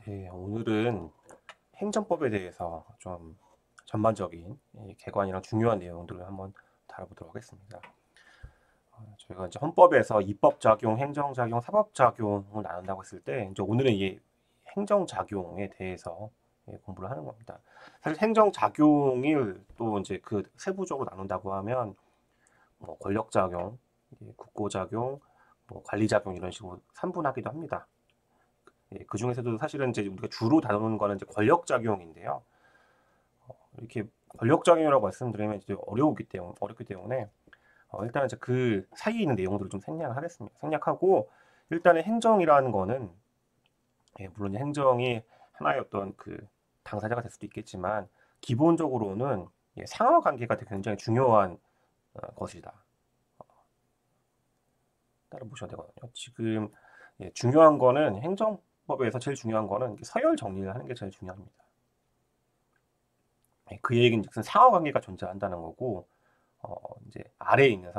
네, 오늘은 행정법에 대해서 좀 전반적인 개관이랑 중요한 내용들을 한번 다뤄보도록 하겠습니다. 저희가 이제 헌법에서 입법작용, 행정작용, 사법작용을 나눈다고 했을 때, 이제 오늘은 이 행정작용에 대해서 공부를 하는 겁니다. 사실 행정작용을 또 이제 그 세부적으로 나눈다고 하면, 뭐 권력작용, 국고작용, 뭐 관리작용 이런 식으로 삼분하기도 합니다. 그 중에서도 사실은 이제 우리가 주로 다루는 거는 이제 권력작용인데요. 이렇게 권력작용이라고 말씀드리면 이제 어렵기 때문에 일단은 이제 그 사이에 있는 내용들을 좀 생략을 하겠습니다. 생략하고 일단은 행정이라는 거는 물론 행정이 하나의 어떤 그 당사자가 될 수도 있겠지만 기본적으로는 상하 관계가 되게 굉장히 중요한 것이다. 따라 보셔야 되거든요. 지금 중요한 거는 행정법에서 제일 중요한 거는 서열 정리를 하는 게 제일 중요합니다. 그 얘기는 즉슨 상하 관계가 존재한다는 거고 어, 이제 아래에 있는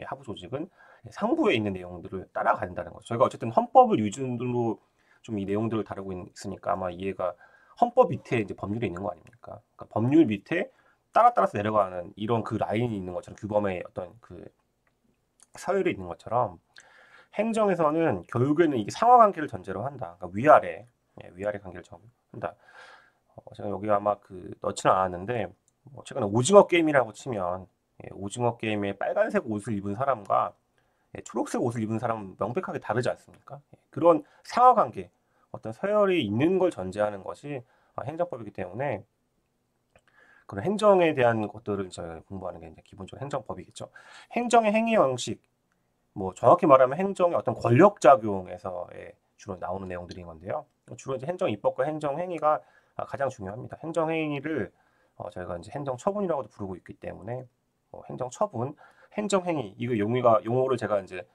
하부 조직은 상부에 있는 내용들을 따라가야 된다는 거죠. 저희가 어쨌든 헌법을 기준으로 좀 이 내용들을 다루고 있으니까 아마 이해가 헌법 밑에 이제 법률이 있는 거 아닙니까? 그러니까 법률 밑에 따라서 내려가는 이런 그 라인이 있는 것처럼 규범의 어떤 그 서열이 있는 것처럼 행정에서는 결국에는 이게 상하 관계를 전제로 한다. 그러니까 위아래 관계를 전한다. 제가 여기 아마 그 넣지는 않았는데 최근에 오징어 게임이라고 치면 오징어 게임에 빨간색 옷을 입은 사람과 초록색 옷을 입은 사람은 명백하게 다르지 않습니까? 그런 상하관계, 어떤 서열이 있는 걸 전제하는 것이 행정법이기 때문에 그런 행정에 대한 것들을 저희가 공부하는 게 이제 기본적으로 행정법이겠죠. 행정의 행위 형식, 뭐 정확히 말하면 행정의 어떤 권력 작용에서 주로 나오는 내용들인 건데요. 주로 이제 행정 입법과 행정 행위가 가장 중요합니다. 행정 행위를 저희가 이제 행정 처분이라고도 부르고 있기 때문에 행정 처분, 행정 행위 이거 용어를 제가 이제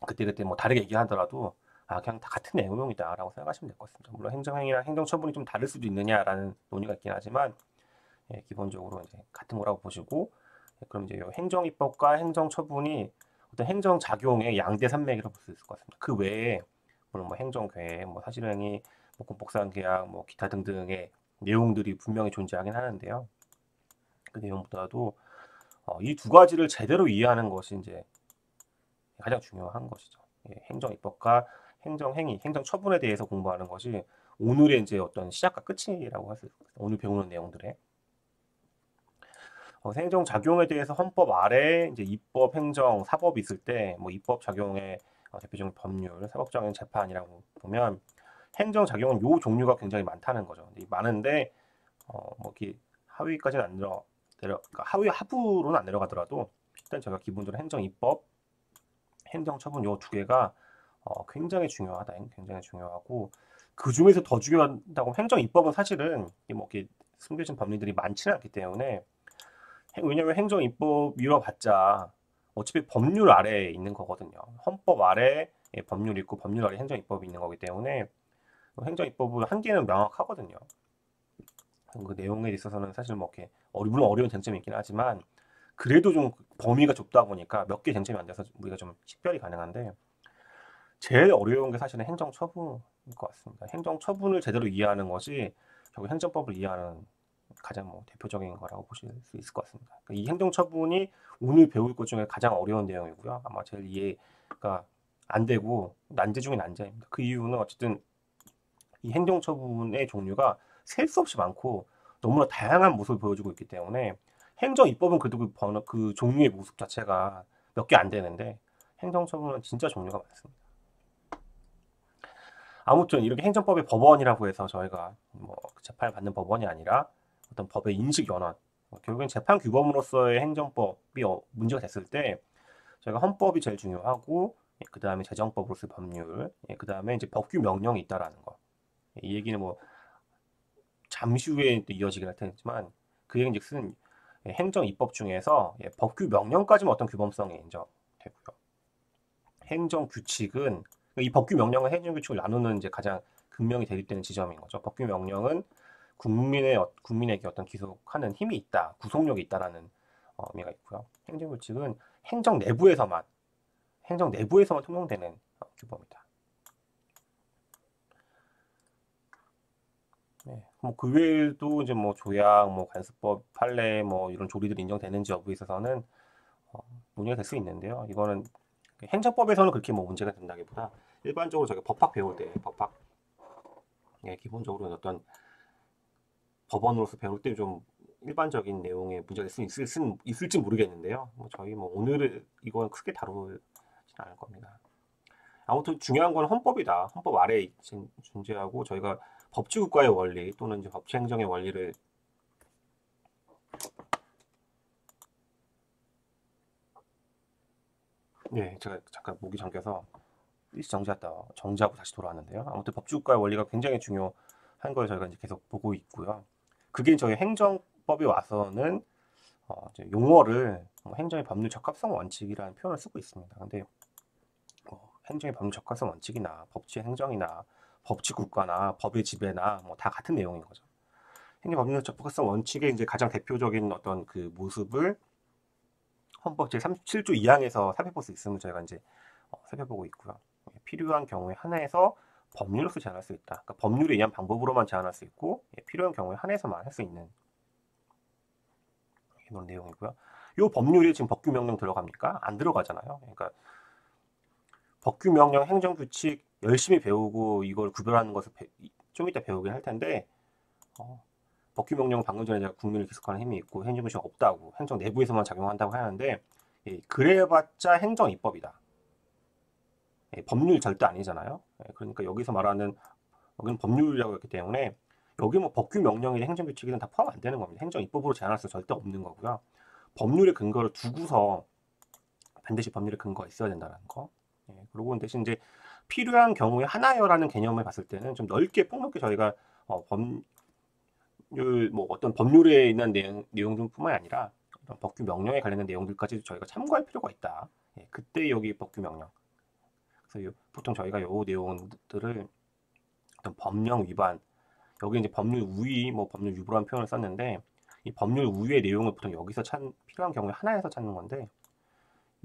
그때그때 뭐 다르게 얘기하더라도 그냥 다 같은 내용이다라고 생각하시면 될 것 같습니다. 물론 행정 행위랑 행정 처분이 좀 다를 수도 있느냐라는 논의가 있긴 하지만 기본적으로 이제 같은 거라고 보시고 그럼 이제 행정 입법과 행정 처분이 어떤 행정 작용의 양대 산맥이라고 볼 수 있을 것 같습니다. 그 외에 물론 뭐 행정 계획, 뭐 사실행위, 뭐 공복사항 계약, 뭐 기타 등등의 내용들이 분명히 존재하긴 하는데요. 그 내용보다도 이 두 가지를 제대로 이해하는 것이 이제 가장 중요한 것이죠. 행정 입법과 행정 행위, 행정 처분에 대해서 공부하는 것이 오늘의 이제 어떤 시작과 끝이라고 할 수 있습니다. 오늘 배우는 내용들의 행정 작용에 대해서 헌법 아래 이제 입법, 행정, 사법이 있을 때 뭐 입법 작용의 대표적인 법률, 사법 작용 재판이라고 보면 행정 작용은 요 종류가 굉장히 많다는 거죠. 많은데 뭐 이렇게 하위까지는 안 그러니까 하부로는 안 내려가더라도 일단 제가 기본적으로 행정 입법, 행정 처분 요 두 개가 굉장히 중요하다. 굉장히 중요하고 그 중에서 더 중요하다고 행정 입법은 사실은 뭐 이렇게 숨겨진 법리들이 많지는 않기 때문에 왜냐면 행정 입법 미뤄봤자 어차피 법률 아래에 있는 거거든요. 헌법 아래 법률이 있고 법률 아래 행정 입법이 있는 거기 때문에 행정 입법은 한계는 명확하거든요. 그 내용에 있어서는 사실 뭐 이렇게 물론 어려운 쟁점이 있긴 하지만 그래도 좀 범위가 좁다 보니까 몇 개 쟁점이 안 돼서 우리가 좀 식별이 가능한데 제일 어려운 게 사실은 행정처분일 것 같습니다. 행정처분을 제대로 이해하는 것이 결국 행정법을 이해하는 가장 뭐 대표적인 거라고 보실 수 있을 것 같습니다. 그러니까 이 행정처분이 오늘 배울 것 중에 가장 어려운 내용이고요. 아마 제일 이해가 안 되고 난제 중에 난제입니다. 그 이유는 어쨌든 이 행정처분의 종류가 셀 수 없이 많고 너무나 다양한 모습을 보여주고 있기 때문에 행정입법은 그래도 그 종류의 모습 자체가 몇 개 안 되는데 행정처분은 진짜 종류가 많습니다. 아무튼 이렇게 행정법의 법원이라고 해서 저희가 뭐 재판을 받는 법원이 아니라 어떤 법의 인식 연원, 결국엔 재판 규범으로서의 행정법이 문제가 됐을 때 저희가 헌법이 제일 중요하고 그 다음에 재정법으로서의 법률, 그 다음에 이제 법규 명령이 있다라는 거. 이 얘기는 뭐 잠시 후에 또 이어지긴 할 테지만 그 얘기인즉슨 행정 입법 중에서 법규 명령까지는 어떤 규범성이 인정되고요. 행정 규칙은 이 법규 명령과 행정 규칙을 나누는 이제 가장 극명히 대립되는 지점인 거죠. 법규 명령은 국민에게 어떤 기속하는 힘이 있다, 구속력이 있다라는 의미가 있고요. 행정 규칙은 행정 내부에서만 통용되는 규범이다. 뭐 그 외에도 이제 뭐 조약, 뭐 관습법, 판례, 뭐 이런 조리들이 인정되는지 여부에 있어서는 논의가 될 수 있는데요. 이거는 행정법에서는 그렇게 뭐 문제가 된다기보다 일반적으로 저희가 법학 배울 때 법학 기본적으로 어떤 법원으로서 배울 때 좀 일반적인 내용에 문제가 될 수 있을지 모르겠는데요. 뭐 저희 뭐 오늘은 이건 크게 다루진 않을 겁니다. 아무튼 중요한 건 헌법이다. 헌법 아래에 존재하고 저희가 법치국가의 원리 또는 이제 법치행정의 원리를 제가 잠깐 목이 잠겨서 일시 정지하고 다시 돌아왔는데요. 아무튼 법치국가의 원리가 굉장히 중요한 걸 저희가 이제 계속 보고 있고요. 그게 저희 행정법에 와서는 이제 용어를 뭐 행정의 법률 적합성 원칙이라는 표현을 쓰고 있습니다. 근데 행정의 법률 적합성 원칙이나 법치 행정이나 법치 국가나 법의 지배나 뭐 다 같은 내용인 거죠. 행정 법률 적합성 원칙의 이제 가장 대표적인 어떤 그 모습을 헌법 제37조 2항에서 살펴볼 수 있음을 저희가 이제 살펴보고 있고요. 필요한 경우에 한해서 법률로서 제한할 수 있다. 그러니까 법률에 의한 방법으로만 제한할 수 있고 필요한 경우에 한해서만 할 수 있는 이런 내용이고요. 이 법률이 지금 법규명령 들어갑니까? 안 들어가잖아요. 그러니까 법규명령, 행정규칙 열심히 배우고 이걸 구별하는 것을 좀 이따 배우긴 할 텐데 법규명령은 방금 전에 제가 국민을 기속하는 힘이 있고 행정규칙이 없다고 행정 내부에서만 작용한다고 하는데 그래봤자 행정입법이다. 법률 절대 아니잖아요. 그러니까 여기서 말하는 여기는 법률이라고 했기 때문에 여기 뭐 법규명령이나 행정규칙이든 다 포함 안 되는 겁니다. 행정입법으로 제한할 수 절대 없는 거고요. 법률의 근거를 두고서 반드시 법률의 근거가 있어야 된다는 거. 그리고 대신 이제 필요한 경우에 하나여라는 개념을 봤을 때는 좀 넓게 폭넓게 저희가 법률 뭐 어떤 법률에 있는 내용들뿐만 아니라 어떤 법규 명령에 관련된 내용들까지 저희가 참고할 필요가 있다. 그때 여기 법규 명령. 그래서 보통 저희가 요 내용들을 어떤 법령 위반, 여기 이제 법률 우위, 뭐 법률 유보라는 표현을 썼는데 이 법률 우위의 내용을 보통 여기서 필요한 경우에 하나에서 찾는 건데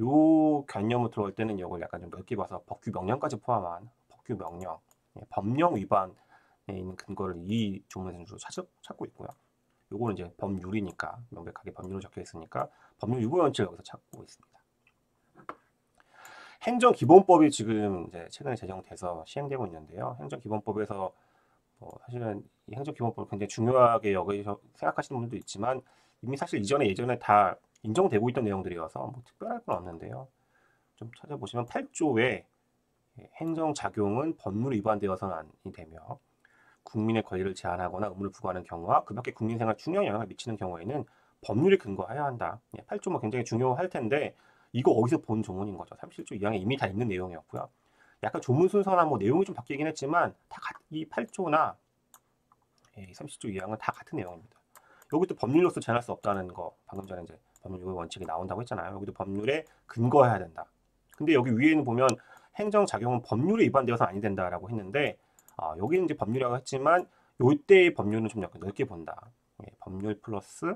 요 개념으로 들어올 때는 이걸 약간 좀 넓게 봐서 법규 명령까지 포함한 법규 명령, 법령 위반에 있는 근거를 이 조문에서 찾고 있고요. 요거는 이제 법률이니까 명백하게 법률로 적혀 있으니까 법률 유보 원칙을 여기서 찾고 있습니다. 행정기본법이 지금 이제 최근에 제정돼서 시행되고 있는데요. 행정기본법에서 사실은 이 행정기본법을 굉장히 중요하게 여기서 생각하시는 분들도 있지만 이미 사실 예전에 다 인정되고 있던 내용들이어서 뭐 특별할 건 없는데요. 좀 찾아보시면 8조에 행정작용은 법률 위반되어서는 아니 되며 국민의 권리를 제한하거나 의무를 부과하는 경우와 그 밖에 국민생활 중요한 영향을 미치는 경우에는 법률에 근거해야 한다. 8조 뭐 굉장히 중요할 텐데 이거 어디서 본 조문인 거죠. 37조 2항에 이미 다 있는 내용이었고요. 약간 조문 순서나 뭐 내용이 좀 바뀌긴 했지만 이 8조나 37조 2항은 다 같은 내용입니다. 여기도 법률로서 제한할 수 없다는 거 방금 전에 이제 법률 유효 원칙이 나온다고 했잖아요. 여기도 법률에 근거해야 된다. 근데 여기 위에는 보면 행정작용은 법률에 위반되어서 아니 된다라고 했는데 여기는 이제 법률이라고 했지만 요때의 법률은 좀 약간 넓게 본다. 법률 플러스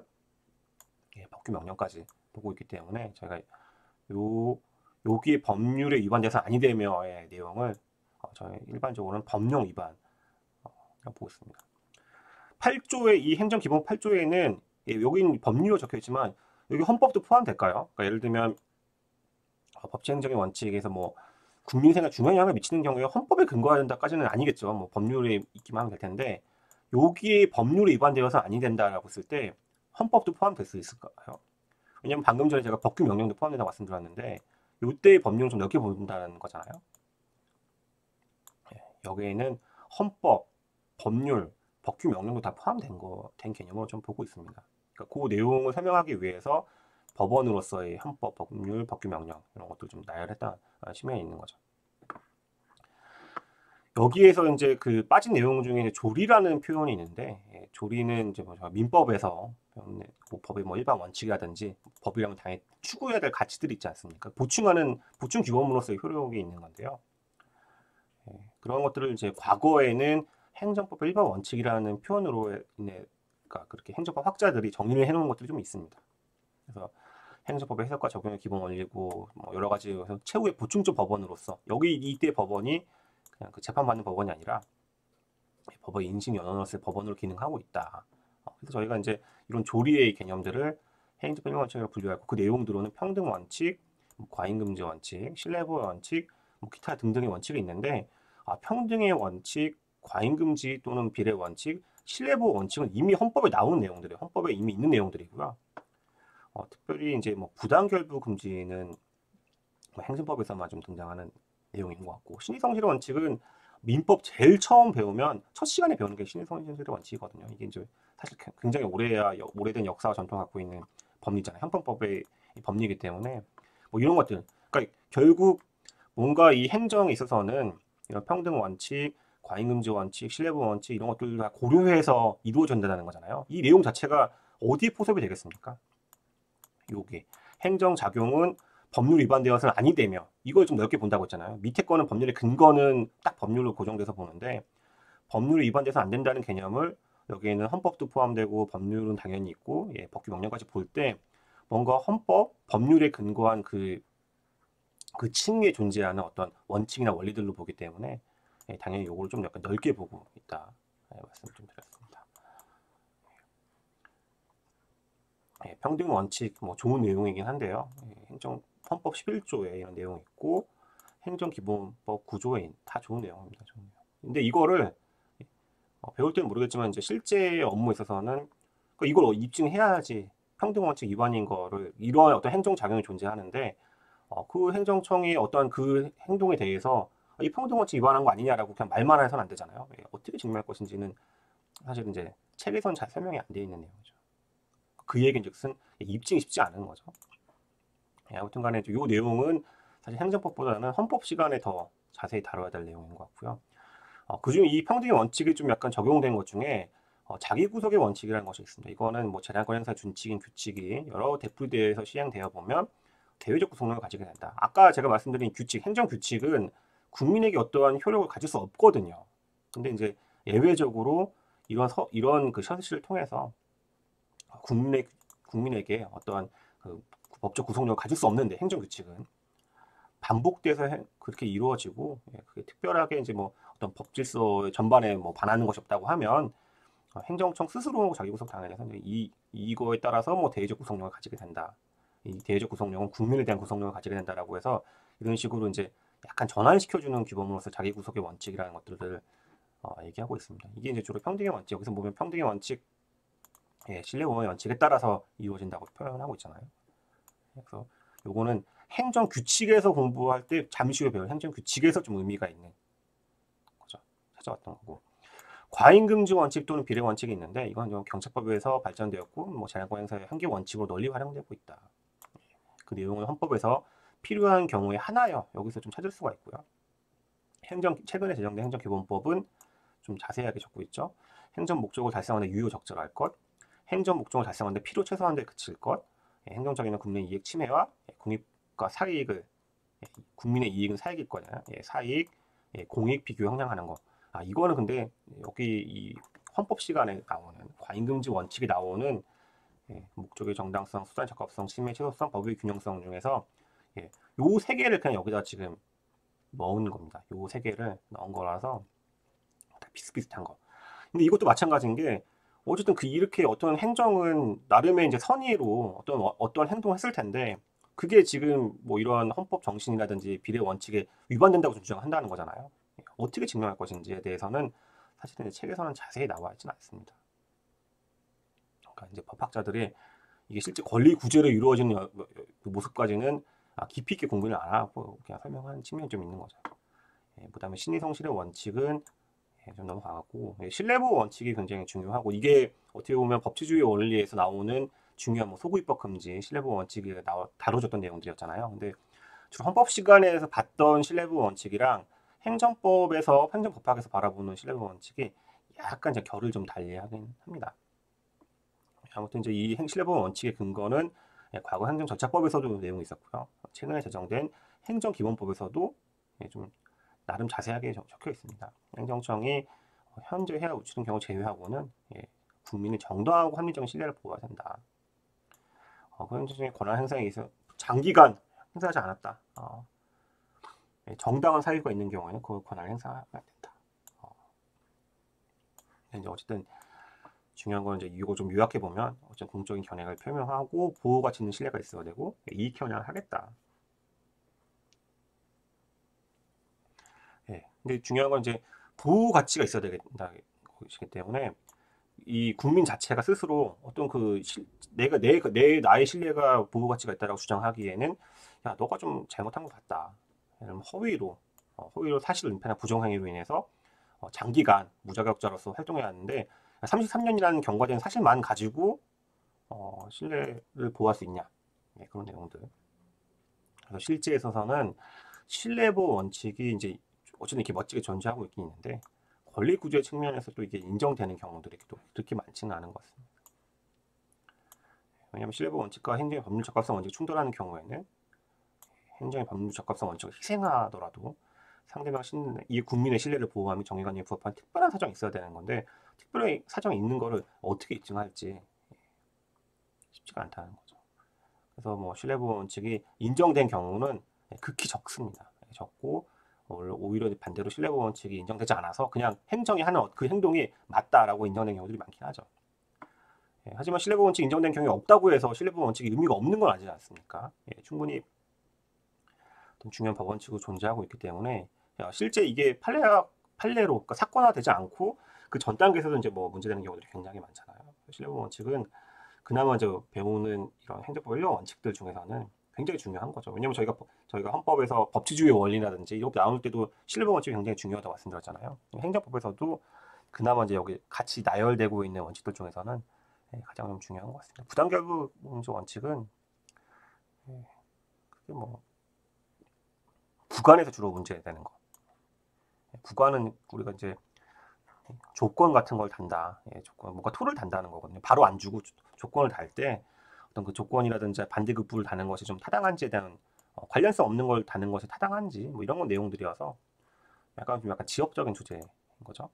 법규 명령까지 보고 있기 때문에 저희가 여기에 법률에 위반돼서 아니 되며의 내용을 저희 일반적으로는 법령 위반 보고 있습니다. 8조의 이 행정기본 8조에는 여기는 법률로 적혀 있지만 여기 헌법도 포함될까요? 그러니까 예를 들면 법치행정의 원칙에서 뭐 국민생활 중요한 영향을 미치는 경우에 헌법에 근거해야 된다까지는 아니겠죠. 뭐 법률에 있기만 하면 될 텐데 여기에 법률에 위반되어서 아니 된다라고 했을 때 헌법도 포함될 수 있을까요? 왜냐면 방금 전에 제가 법규 명령도 포함된다고 말씀드렸는데 이때의 법률은 좀 넓게 본다는 거잖아요. 여기에는 헌법, 법률, 법규 명령도 다 포함된 개념으로 좀 보고 있습니다. 그러니까 그 내용을 설명하기 위해서 법원으로서의 헌법, 법률, 법규 명령 이런 것도 좀 나열했다 측면이 있는 거죠. 여기에서 이제 그 빠진 내용 중에 이제 조리라는 표현이 있는데 조리는 이제 뭐 민법에서 뭐 법의 뭐 일반 원칙이라든지 법이라면 당연히 추구해야 될 가치들이 있지 않습니까? 보충 규범으로서의 효력이 있는 건데요. 그런 것들을 이제 과거에는 행정법의 일반 원칙이라는 표현으로 그러니까 그렇게 행정법 학자들이 정리를 해놓은 것들이 좀 있습니다. 그래서 행정법의 해석과 적용의 기본 원리고 뭐 여러 가지 최후의 보충적 법원으로서 여기 이때 법원이 그냥 그 재판받는 법원이 아니라 법의 인신 연원을 법원으로 기능하고 있다. 그래서 저희가 이제 이런 조리의 개념들을 행정적 평등 원칙으로 분류하고 그 내용들로는 평등 원칙, 과잉 금지 원칙, 신뢰보호 원칙, 기타 등등의 원칙이 있는데 평등의 원칙, 과잉 금지 또는 비례 원칙, 신뢰보호 원칙은 이미 헌법에 나오는 내용들이에요. 헌법에 이미 있는 내용들이고요. 특별히 이제 부당결부 금지는 행정법에서만 좀 등장하는 내용인 것 같고 신의성실의 원칙은 민법 제일 처음 배우면 첫 시간에 배우는 게 신의성실의 원칙이거든요. 이게 이제 사실 굉장히 오래된 역사와 전통을 갖고 있는 법리잖아요. 형평법의 법리이기 때문에 이런 것들. 그러니까 결국 뭔가 이 행정에 있어서는 이런 평등 원칙, 과잉금지 원칙, 신뢰보호 원칙 이런 것들을 다 고려해서 이루어진다는 거잖아요. 이 내용 자체가 어디에 포섭이 되겠습니까? 요게 행정 작용은 법률 위반되어서는 아니 되며 이걸 좀 넓게 본다고 했잖아요. 밑에 거는 법률의 근거는 딱 법률로 고정돼서 보는데 법률이 위반돼서 안 된다는 개념을 여기에는 헌법도 포함되고 법률은 당연히 있고 법규 명령까지 볼 때 뭔가 헌법, 법률에 근거한 그 층위에 존재하는 어떤 원칙이나 원리들로 보기 때문에 당연히 요거를 좀 약간 넓게 보고 있다 말씀 좀 드렸습니다. 평등 원칙 좋은 내용이긴 한데요. 헌법 11조에 이런 내용이 있고 행정기본법 9조에 다 좋은 내용입니다. 좋은 내용. 근데 이거를 배울 때는 모르겠지만 이제 실제 업무에 있어서는 이걸 입증해야지 평등 원칙 위반인 거를 이러한 어떤 행정 작용이 존재하는데 그 행정청이 어떤 그 행동에 대해서 이 평등 원칙 위반한 거 아니냐라고 그냥 말만 해서는 안 되잖아요. 어떻게 증명할 것인지는 사실 이제 책에선 잘 설명이 안 되어 있는 내용이죠. 그 얘기인즉슨 입증이 쉽지 않은 거죠. 아무튼 간에 이 내용은 사실 행정법보다는 헌법 시간에 더 자세히 다뤄야 될 내용인 것 같고요. 그중에 이 평등의 원칙이 좀 약간 적용된 것 중에 자기구속의 원칙이라는 것이 있습니다. 이거는 재량권 행사 준칙인 규칙이 여러 대풀대에서 시행되어 보면 대외적 구속력을 가지게 된다. 아까 제가 말씀드린 규칙, 행정규칙은 국민에게 어떠한 효력을 가질 수 없거든요. 근데 이제 예외적으로 이런 그 현실을 통해서 국민에게 어떠한 그 법적 구속력을 가질 수 없는데 행정규칙은 반복돼서 그렇게 이루어지고 그게 특별하게 이제 어떤 법질서 전반에 반하는 것이 없다고 하면 행정청 스스로 자기구속 당해서 이거에 따라서 대외적 구속력을 가지게 된다. 이 대외적 구속력은 국민에 대한 구속력을 가지게 된다라고 해서 이런 식으로 이제 약간 전환시켜주는 규범으로서 자기구속의 원칙이라는 것들을 얘기하고 있습니다. 이게 이제 주로 평등의 원칙, 여기서 보면 평등의 원칙, 신뢰보호의 원칙에 따라서 이루어진다고 표현하고 있잖아요. 그래서 요거는 행정규칙에서 공부할 때 잠시 후에 배울 행정규칙에서 좀 의미가 있는 거죠. 찾아왔던 거고. 과잉금지 원칙 또는 비례 원칙이 있는데 이건 경찰법에서 발전되었고 재량권 행사의 한계 원칙으로 널리 활용되고 있다. 그 내용을 헌법에서 필요한 경우에 하나여 여기서 좀 찾을 수가 있고요. 최근에 제정된 행정기본법은 좀 자세하게 적고 있죠. 행정 목적을 달성하는 데 유효 적절할 것, 행정 목적을 달성하는 데 필요 최소한 데 그칠 것, 행정적인 국민의 이익 침해와 국익과 사익을 국민의 이익은 사익일 거냐, 사익, 공익 비교 형량하는 거. 이거는 근데 여기 이 헌법 시간에 나오는 과잉금지 원칙이 나오는 목적의 정당성, 수단의 적합성, 침해 최소성, 법의 균형성 중에서 요 세 개를 그냥 여기다 지금 넣은 겁니다. 요 세 개를 넣은 거라서 다 비슷비슷한 거. 근데 이것도 마찬가지인 게 어쨌든 이렇게 어떤 행정은 나름의 이제 선의로 어떤 행동을 했을 텐데 그게 지금 이러한 헌법 정신이라든지 비례 원칙에 위반된다고 주장한다는 거잖아요. 어떻게 증명할 것인지에 대해서는 사실은 책에서는 자세히 나와 있지는 않습니다. 그러니까 이제 법학자들이 이게 실제 권리 구제로 이루어지는 그 모습까지는 깊이 있게 공부를 안 하고 그냥 설명하는 측면이 좀 있는 거죠. 그다음에 신의성실의 원칙은 좀 너무 강하고 신뢰보호 원칙이 굉장히 중요하고 이게 어떻게 보면 법치주의 원리에서 나오는 중요한 소구입법 금지 신뢰보호 원칙이 다뤄졌던 내용들이었잖아요. 근데 주로 헌법 시간에서 봤던 신뢰보호 원칙이랑 행정법학에서 바라보는 신뢰보호 원칙이 약간 이제 결을 좀 달리하긴 합니다. 아무튼 이제 이 신뢰보호 원칙의 근거는 과거 행정절차법에서도 내용이 있었고요. 최근에 제정된 행정기본법에서도 좀 나름 자세하게 적혀 있습니다. 행정청이 현재 해야 우치는 경우 제외하고는 국민의 정당하고 합리적인 신뢰를 보호해야 된다. 그 행정청의 권한 행사에 의해서 장기간 행사하지 않았다. 정당한 사유가 있는 경우에는 그 권한을 행사해야 된다. 이제 어쨌든 중요한 건 이제 이거 좀 요약해 보면 어쨌든 공적인 견해를 표명하고 보호 가치 있는 신뢰가 있어야 되고 이익 현황을 하겠다. 예. 근데 중요한 건 이제 보호 가치가 있어야 된다 것이기 때문에 이 국민 자체가 스스로 어떤 내가 내 나의 신뢰가 보호 가치가 있다라고 주장하기에는 야 너가 좀 잘못한 것 같다. 이런 허위로 사실 은폐나 부정행위로 인해서 장기간 무자격자로서 활동해야 하는데 33년이라는 경과된 사실만 가지고 신뢰를 보호할 수 있냐. 네, 그런 내용들. 그래서 실제에 있어서는 신뢰보호 원칙이 이제 어쨌든 이렇게 멋지게 존재하고 있긴 있는데 권리구조의 측면에서 또 이게 인정되는 경우들이 또 그렇게 많지는 않은 것 같습니다. 왜냐하면 신뢰보호 원칙과 행정의 법률 적합성 원칙이 충돌하는 경우에는 행정의 법률 적합성 원칙을 희생하더라도 상대방 이 국민의 신뢰를 보호하며 정의관념에 부합한 특별한 사정이 있어야 되는 건데 특별한 사정이 있는 거를 어떻게 입증할지 쉽지가 않다는 거죠. 그래서 뭐 신뢰보호 원칙이 인정된 경우는 극히 적습니다. 적고 오히려 반대로 신뢰보호 원칙이 인정되지 않아서 그냥 행정이 하는 그 행동이 맞다라고 인정된 경우들이 많긴 하죠. 하지만 신뢰보호 원칙이 인정된 경우가 없다고 해서 신뢰보호 원칙이 의미가 없는 건 아니지 않습니까? 충분히 중요한 법 원칙으로 존재하고 있기 때문에 실제 이게 판례로 그러니까 사건화되지 않고 그 전 단계에서도 이제 뭐 문제되는 경우들이 굉장히 많잖아요. 신뢰보호 원칙은 그나마 이제 배우는 이런 행정법 1령 원칙들 중에서는 굉장히 중요한 거죠. 왜냐하면 저희가 헌법에서 법치주의 원리라든지 이렇게 나올 때도 신뢰보호 원칙이 굉장히 중요하다고 말씀드렸잖아요. 행정법에서도 그나마 이제 여기 같이 나열되고 있는 원칙들 중에서는 가장 좀 중요한 것 같습니다. 부당결부 원칙은 그게 뭐 부관에서 주로 문제되는 거. 부관은 우리가 이제 조건 같은 걸 단다. 조건, 뭔가 토를 단다는 거거든요. 바로 안 주고 조건을 달 때 어떤 그 조건이라든지 반대급부를 다는 것이 좀 타당한지에 대한 관련성 없는 걸 다는 것이 타당한지 뭐 이런 건 내용들이어서 약간 지역적인 주제인 거죠.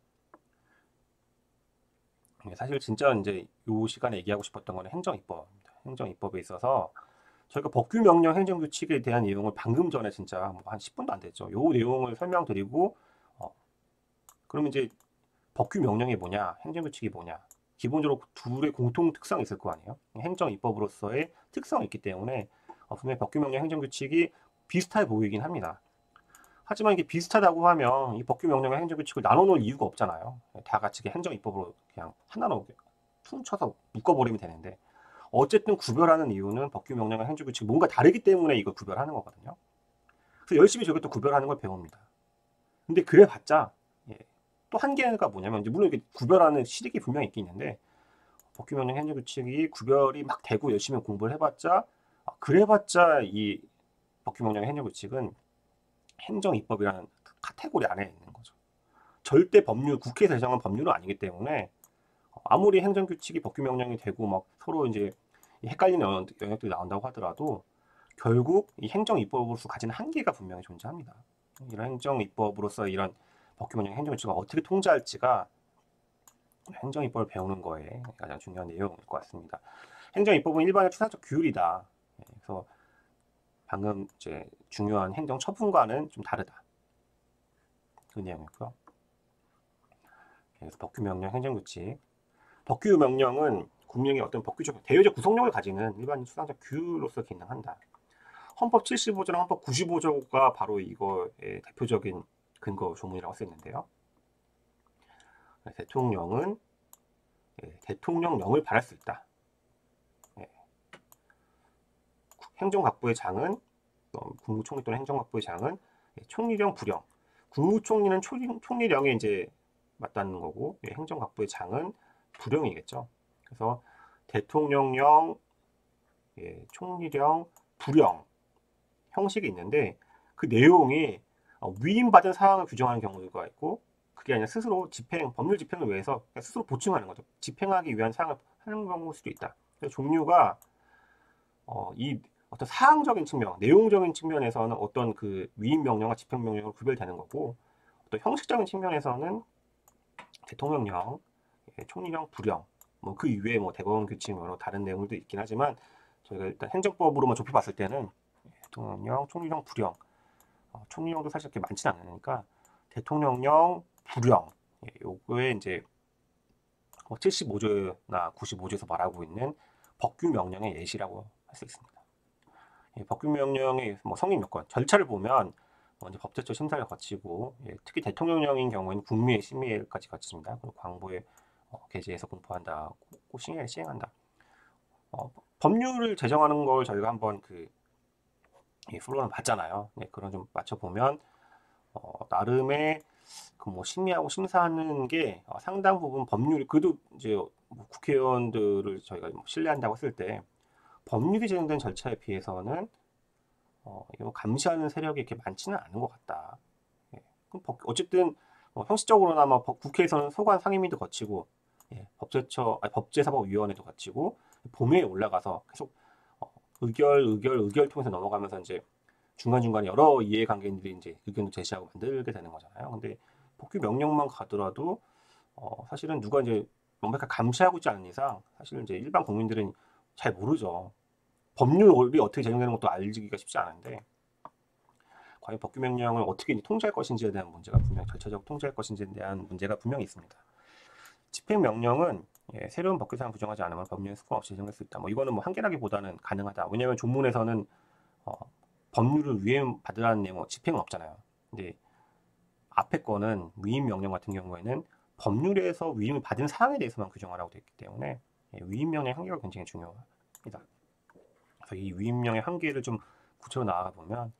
사실 진짜 이제 이 시간에 얘기하고 싶었던 거는 행정입법입니다. 행정입법에 있어서 저희가 법규명령 행정규칙에 대한 내용을 방금 전에 진짜 뭐한 10분도 안 됐죠. 이 내용을 설명드리고 그러면 이제 법규명령이 뭐냐, 행정규칙이 뭐냐. 기본적으로 둘의 공통 특성이 있을 거 아니에요. 행정입법으로서의 특성이 있기 때문에 분명히 법규명령 행정규칙이 비슷해 보이긴 합니다. 하지만 이게 비슷하다고 하면 이 법규명령과 행정규칙을 나눠놓을 이유가 없잖아요. 다 같이 행정입법으로 그냥 하나로 퉁쳐서 묶어버리면 되는데 어쨌든 구별하는 이유는 법규명령과 행정규칙이 뭔가 다르기 때문에 이걸 구별하는 거거든요. 그래서 열심히 저게 또 구별하는 걸 배웁니다. 근데 그래봤자 또 한계가 뭐냐면 물론 이렇게 구별하는 실익이 분명히 있긴 있는데 법규명령 행정규칙이 구별이 막 되고 열심히 공부를 해봤자 그래봤자 이 법규명령 행정규칙은 행정입법이라는 카테고리 안에 있는 거죠. 절대 법률, 국회에서 제정한 법률은 아니기 때문에 아무리 행정규칙이 법규명령이 되고 막 서로 이제 헷갈리는 영역들이 나온다고 하더라도 결국 이 행정입법으로서 가진 한계가 분명히 존재합니다. 이런 행정입법으로서 이런 법규명령 행정규칙을 어떻게 통제할지가 행정입법을 배우는 거에 가장 중요한 내용일 것 같습니다. 행정입법은 일반의 추상적 규율이다. 그래서 방금 이제 중요한 행정 처분과는 좀 다르다. 그 내용이고요. 그래서 법규명령 행정규칙. 법규명령은 국명의 어떤 법규적 대외적 구성력을 가지는 일반인 추상적 규율로서 기능한다. 헌법 75조랑 헌법 95조가 바로 이거의 대표적인 근거 조문이라고 할 수 있는데요. 대통령은 대통령령을 발할 수 있다. 행정각부의 장은 국무총리 또는 행정각부의 장은 총리령, 부령. 국무총리는 총리령에 이제 맞닿는 거고 행정각부의 장은 부령이겠죠. 그래서 대통령령, 총리령, 부령 형식이 있는데 그 내용이 위임받은 사항을 규정하는 경우가 있고 그게 아니라 스스로 법률 집행을 위해서 스스로 보충하는 거죠. 집행하기 위한 사항을 하는 경우일 수도 있다. 그래서 종류가 이 어떤 사항적인 측면, 내용적인 측면에서는 어떤 그 위임 명령과 집행 명령으로 구별되는 거고 어떤 형식적인 측면에서는 대통령령, 총리령, 부령, 뭐 그 이외에 뭐 대법원 규칙 여러 다른 내용들도 있긴 하지만 저희가 일단 행정법으로만 좁혀봤을 때는 대통령령, 총리령, 부령, 총리령도 사실 그렇게 많지는 않으니까 대통령령, 부령, 요거에 이제 75조나 95조에서 말하고 있는 법규 명령의 예시라고 할 수 있습니다. 법규 명령의 성립 요건, 절차를 보면 먼저 법제처 심사를 거치고, 특히 대통령령인 경우에는 국무회의 심의까지 거칩니다. 그리고 광보에 게재해서 공포한다, 꼭 시행한다. 법률을 제정하는 걸 저희가 한번 플로를 봤잖아요. 그런 좀 맞춰보면 나름의 심의하고 심사하는 게 상당 부분 법률이 그래도 이제 국회의원들을 저희가 신뢰한다고 했을 때 법률이 제정된 절차에 비해서는 이거 감시하는 세력이 이렇게 많지는 않은 것 같다. 그럼 어쨌든 형식적으로나마 국회에서는 소관 상임위도 거치고 법제사법위원회도 거치고 본회의에 올라가서 계속 의결 통해서 넘어가면서 이제 중간중간에 여러 이해관계인들이 이제 의견도 제시하고 만들게 되는 거잖아요. 근데 법규 명령만 가더라도 사실은 누가 이제 명백하게 감시하고 있지 않은 이상 사실 이제 일반 국민들은 잘 모르죠. 법률이 어떻게 제정되는 것도 알기가 쉽지 않은데 과연 법규 명령을 어떻게 통제할 것인지에 대한 문제가 분명 절차적으로 통제할 것인지에 대한 문제가 분명히 있습니다. 집행 명령은 새로운 법규 사항 규정하지 않으면 법률에 수정 없이 제정될 수 있다. 이거는 한계라기보다는 가능하다. 왜냐하면 조문에서는 법률을 위임받으라는 내용은 집행은 없잖아요. 근데 앞에 거는 위임 명령 같은 경우에는 법률에서 위임을 받은 사항에 대해서만 규정하라고 되어 있기 때문에 위임 명령의 한계가 굉장히 중요합니다. 그래서 이 위임 명령의 한계를 좀 구체로 나아가 보면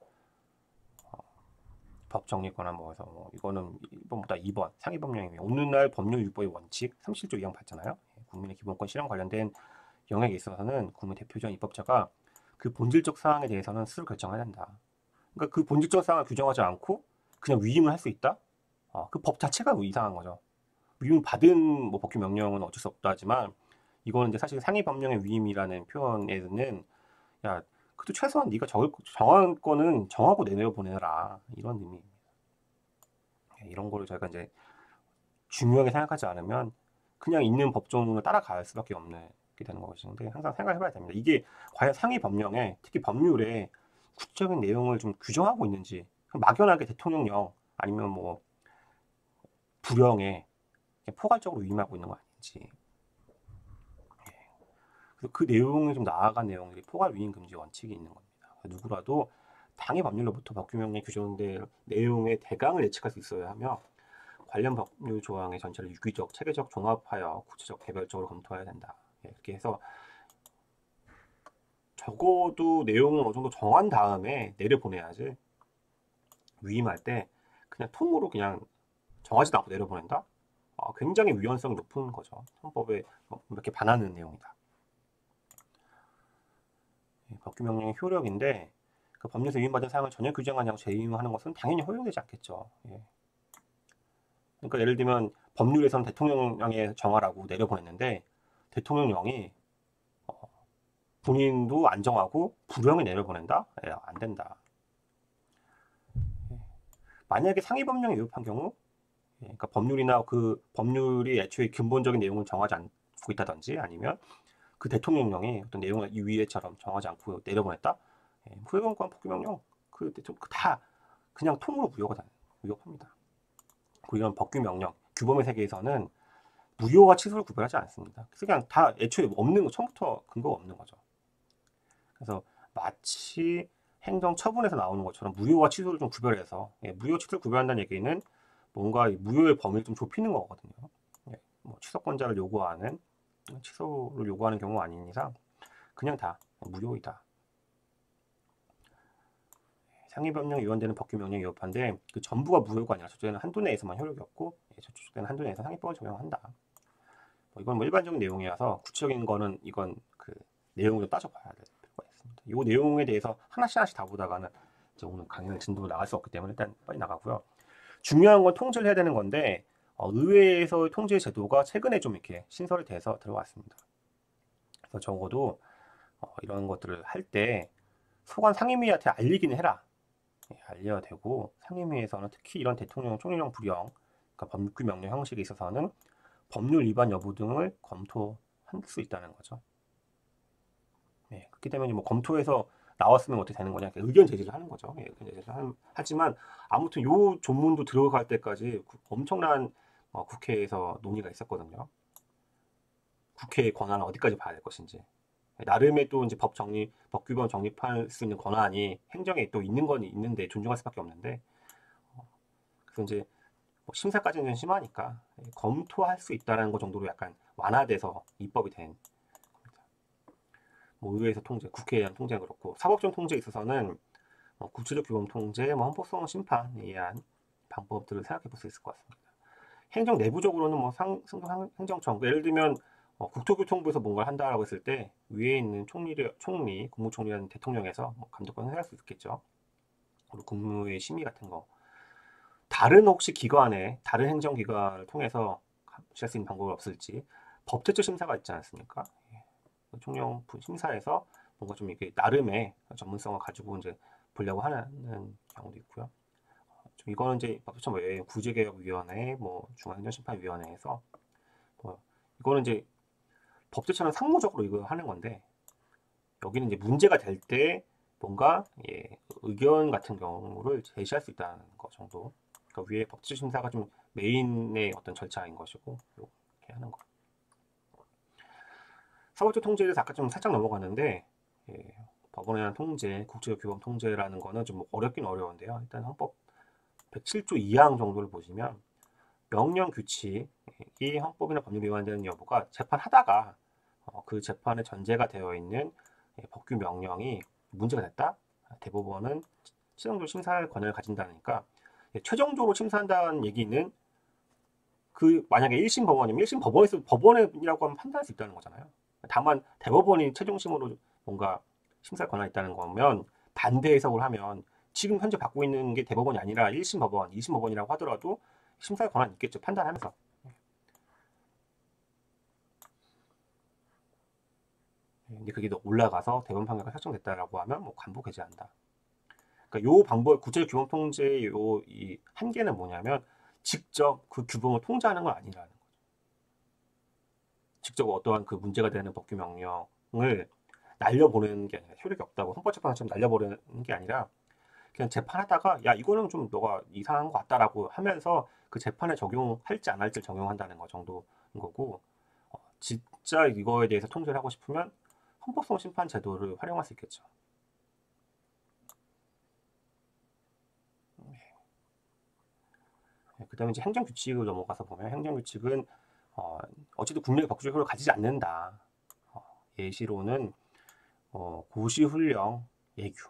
법 정리권한 해서 이거는 1번보다 2번 상위법령이며 오늘날 법률 유보의 원칙 37조 2항 봤잖아요. 국민의 기본권 실현 관련된 영역에 있어서는 국민 대표적 입법자가 그 본질적 사항에 대해서는 스스로 결정해야 한다. 그러니까 그 본질적 사항을 규정하지 않고 그냥 위임을 할 수 있다? 그 법 자체가 이상한 거죠. 위임 받은 법규 명령은 어쩔 수 없다 하지만 이거는 이제 사실 상위 법령의 위임이라는 표현에는 야 그래도 최소한 네가 정한 거는 정하고 내려 보내라 이런 의미입니다. 이런 거를 저희가 이제 중요하게 생각하지 않으면 그냥 있는 법조문을 따라갈 수밖에 없는 게 되는 것인데 항상 생각해봐야 됩니다. 이게 과연 상위 법령에 특히 법률에 구체적인 내용을 좀 규정하고 있는지 막연하게 대통령령 아니면 불령에 포괄적으로 위임하고 있는 거 아닌지 그래서 그 내용이 좀 나아간 내용들이 포괄 위임 금지 원칙이 있는 겁니다. 누구라도 당의 법률로부터 법규 명령에 규정된 내용의 대강을 예측할 수 있어야 하며 관련 법률 조항의 전체를 유기적, 체계적 종합하여 구체적, 개별적으로 검토해야 된다. 이렇게 해서 적어도 내용을 어느 정도 정한 다음에 내려보내야지 위임할 때 그냥 통으로 그냥 정하지도 않고 내려보낸다? 굉장히 위헌성이 높은 거죠. 헌법에 이렇게 반하는 내용이다. 법규 명령의 효력인데 그 법률에서 위임받은 사항을 전혀 규정하지 않고 재위임하는 것은 당연히 허용되지 않겠죠. 그러니까 예를 들면 법률에서는 대통령령에 정하라고 내려보냈는데 대통령령이 본인도 안 정하고 불령에 내려보낸다? 안 된다. 만약에 상위 법령에 위법한 경우 그러니까 법률이나 그 법률이 애초에 근본적인 내용을 정하지 않고 있다든지 아니면 그 대통령령이 어떤 내용을 이 위에처럼 정하지 않고 내려보냈다? 후회권과 법규명령 다 그냥 통으로 무효합니다. 그리고 이런 법규명령, 규범의 세계에서는 무효와 취소를 구별하지 않습니다. 그래서 그냥 다 애초에 없는 거, 처음부터 근거가 없는 거죠. 그래서 마치 행정 처분에서 나오는 것처럼 무효와 취소를 좀 구별해서 무효 취소를 구별한다는 얘기는 뭔가 무효의 범위를 좀 좁히는 거거든요. 취소권자를 요구하는 취소를 요구하는 경우 아닌 이상 그냥 다 무효이다. 상위법령에 위반되는 법규명령이 위법한데 그 전부가 무효가 아니라 저쪽에는 한도 내에서만 효력이 없고 저쪽에는 한도 내에서 상위법을 적용한다. 이건 일반적인 내용이라서 구체적인 거는 이건 그 내용을 좀 따져봐야 될 필요가 있습니다. 이 내용에 대해서 하나씩 다 보다가는 이제 오늘 강의는 진도로 나갈 수 없기 때문에 일단 빨리 나가고요. 중요한 건 통제를 해야 되는 건데 의회에서의 통제 제도가 최근에 좀 이렇게 신설이 돼서 들어왔습니다. 그래서 적어도 이런 것들을 할 때 소관 상임위한테 알리기는 해라. 알려야 되고 상임위에서는 특히 이런 대통령, 총리령 불령, 그러니까 법규 명령 형식에 있어서는 법률 위반 여부 등을 검토할 수 있다는 거죠. 그렇기 때문에 검토해서 나왔으면 어떻게 되는 거냐 의견 제시를 하는 거죠. 의견 제시를 하지만 아무튼 요 조문도 들어갈 때까지 엄청난 국회에서 논의가 있었거든요. 국회의 권한을 어디까지 봐야 될 것인지. 나름의 또 이제 법 규범 정립할 수 있는 권한이 행정에 또 있는 건 있는데 존중할 수밖에 없는데, 그래서 이제 뭐 심사까지는 좀 심하니까 검토할 수 있다는 것 정도로 약간 완화돼서 입법이 된 겁니다. 뭐 의회에서 통제, 국회에 대한 통제는 그렇고 사법적 통제에 있어서는 구체적 규범 통제, 뭐 헌법성 심판에 의한 방법들을 생각해 볼 수 있을 것 같습니다. 행정 내부적으로는 뭐 행정청, 예를 들면 국토교통부에서 뭔가를 한다라고 했을 때 위에 있는 총리, 국무총리라는 대통령에서 뭐 감독권을 행사할 수 있겠죠. 그리고 국무회의 심의 같은 거. 다른 혹시 기관에 다른 행정기관을 통해서 취할 수 있는 방법이 없을지. 법제처 심사가 있지 않습니까? 총령 심사에서 뭔가 좀 이렇게 나름의 전문성을 가지고 이제 보려고 하는 경우도 있고요. 좀 이거는 이제 법제처 외에 구제개혁위원회, 뭐 중앙행정심판위원회에서 뭐 이거는 이제 법제처는 상무적으로 이거 하는 건데 여기는 이제 문제가 될 때 뭔가 의견 같은 경우를 제시할 수 있다는 거 정도. 그러니까 위에 법제처 심사가 좀 메인의 어떤 절차인 것이고 이렇게 하는 거. 사법적 통제에 대해서 아까 좀 살짝 넘어갔는데 법원에 대한 통제, 국제적 규범 통제라는 거는 좀 어렵긴 어려운데요. 일단 헌법 107조 2항 정도를 보시면 명령 규칙이 헌법이나 법률 위반되는 여부가 재판하다가 그 재판의 전제가 되어 있는 법규 명령이 문제가 됐다. 대법원은 최종적으로 심사할 권한을 가진다니까 최종적으로 심사한다는 얘기는 그 만약에 1심 법원이면 1심 법원에서 법원이라고 하면 판단할 수 있다는 거잖아요. 다만 대법원이 최종심으로 뭔가 심사할 권한이 있다는 거면 반대 해석을 하면 지금 현재 받고 있는 게 대법원이 아니라 1심 법원, 2심 법원이라고 하더라도 심사할 권한이 있겠죠. 판단하면서. 근데 그게 올라가서 대법원 판결가 설정됐다라고 하면 뭐 관부 개지한다. 그러니까 요 방법 구체적 규범 통제의 이 한계는 뭐냐면 직접 그 규범을 통제하는 건 아니라는 거죠. 직접 어떠한 그 문제가 되는 법규 명령을 날려보내는 게 아니라 효력이 없다고 헌법재판처럼 날려버리는 게 아니라 그냥 재판하다가 야 이거는 좀 너가 이상한 것 같다라고 하면서 그 재판에 적용할지 안 할지 적용한다는 거 정도인 거고 진짜 이거에 대해서 통제를 하고 싶으면 헌법성 심판 제도를 활용할 수 있겠죠. 그 다음에 이제 행정규칙을 넘어가서 보면 행정규칙은 어쨌든 국내의 법적 효력을 가지지 않는다. 예시로는 고시훈령 예규,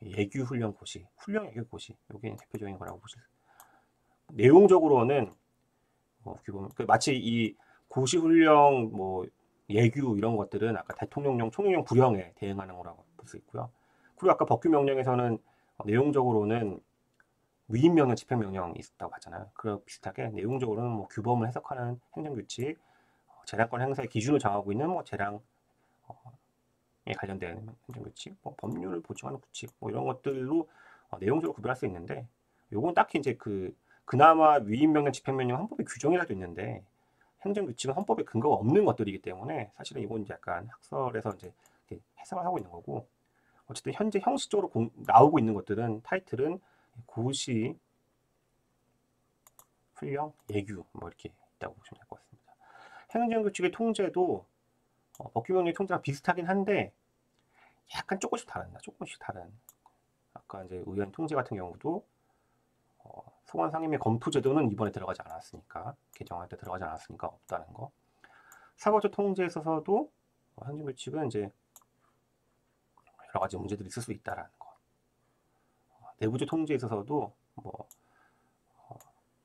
예규훈령 고시, 훈령 예규 고시 이게 대표적인 거라고 보실 수 있어요. 내용적으로는 규범, 마치 이 고시훈령 뭐 예규 이런 것들은 아까 대통령령, 총리령 불형에 대응하는 거라고 볼 수 있고요. 그리고 아까 법규 명령에서는 내용적으로는 위임명령, 집행명령이 있다고 봤잖아요. 그런 비슷하게 내용적으로는 뭐 규범을 해석하는 행정규칙, 재량권 행사의 기준을 정하고 있는 뭐 재량에 관련된 행정규칙, 뭐 법률을 보충하는 규칙, 뭐 이런 것들로 내용적으로 구별할 수 있는데, 요건 딱히 이제 그나마 위임명령, 집행명령 헌법의 규정이라도 있는데 행정규칙은 헌법에 근거가 없는 것들이기 때문에 사실은 이건 이제 약간 학설에서 이제 해석을 하고 있는 거고, 어쨌든 현재 형식적으로 나오고 있는 것들은 타이틀은 고시, 훈령, 예규 뭐 이렇게 있다고 보시면 될 것 같습니다. 행정규칙의 통제도 법규명령 통제랑 비슷하긴 한데 약간 조금씩 다릅니다. 조금씩 다른. 아까 이제 의원 통제 같은 경우도 소관 상임위 검토 제도는 이번에 들어가지 않았으니까 개정할 때 들어가지 않았으니까 없다는 거. 사법적 통제에 있어서도 행정규칙은 이제 여러 가지 문제들이 있을 수 있다라는 거. 내부적 통제에 있어서도 뭐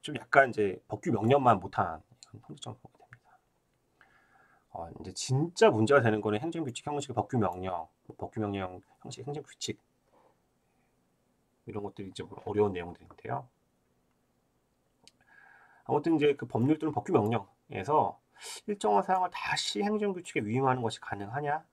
좀 약간 이제 법규 명령만 못한 통제점을 보게 됩니다. 이제 진짜 문제가 되는 거는 행정규칙 형식의 법규 명령, 법규 명령 형식 행정규칙 이런 것들이 이제 어려운 내용들인데요. 아무튼 이제 그 법률 또는 법규 명령에서 일정한 사항을 다시 행정규칙에 위임하는 것이 가능하냐?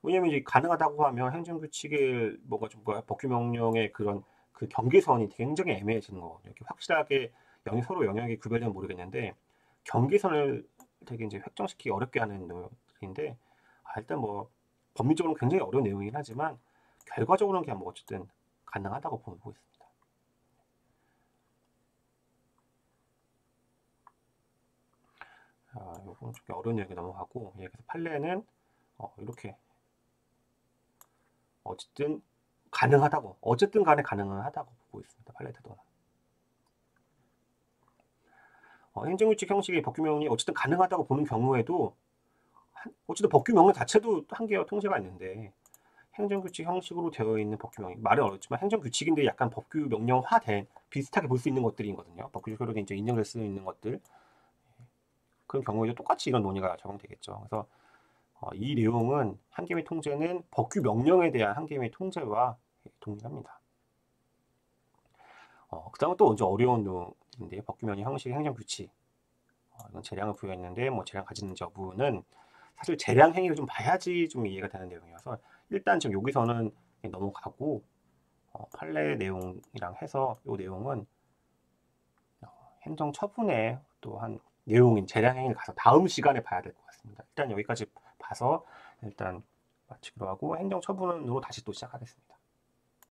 왜냐면 이제 가능하다고 하면 행정규칙의 뭔가 좀 법규 명령의 그런 그 경계선이 굉장히 애매해지는 거거든요. 이렇게 확실하게 서로 영역이 구별되면 모르겠는데 경계선을 되게 이제 획정시키기 어렵게 하는 내용인데 일단 뭐 법률적으로는 굉장히 어려운 내용이긴 하지만 결과적으로는 그냥 뭐 어쨌든 가능하다고 보고 있습니다. 요건 좀 어려운 얘기 넘어가고, 예, 그래서 판례는 이렇게 어쨌든 가능하다고, 어쨌든 간에 가능하다고 보고 있습니다. 판례 태도는. 행정규칙 형식의 법규명이 어쨌든 가능하다고 보는 경우에도 어쨌든 법규명령 자체도 한계와 통제가 있는데 행정규칙 형식으로 되어 있는 법규명이 말은 어렵지만 행정규칙인데 약간 법규명령화된 비슷하게 볼 수 있는 것들이거든요. 법규적 효력이 이제 인정될 수 있는 것들 그런 경우에도 똑같이 이런 논의가 적용되겠죠. 그래서 이 내용은 한계 및 통제는 법규명령에 대한 한계 및 통제와 동일합니다. 그 다음은 또 이제 어려운 내용인데 법규명령 형식 행정규칙 이건 재량을 부여했는데 뭐 재량 가지는지 여부는 사실 재량 행위를 좀 봐야지 좀 이해가 되는 내용이어서 일단 지금 여기서는 넘어가고 판례 내용이랑 해서 이 내용은 행정처분의 또한 내용인 재량 행위를 가서 다음 시간에 봐야 될 것 같습니다. 일단 여기까지 봐서 일단 마치기로 하고 행정처분으로 다시 또 시작하겠습니다.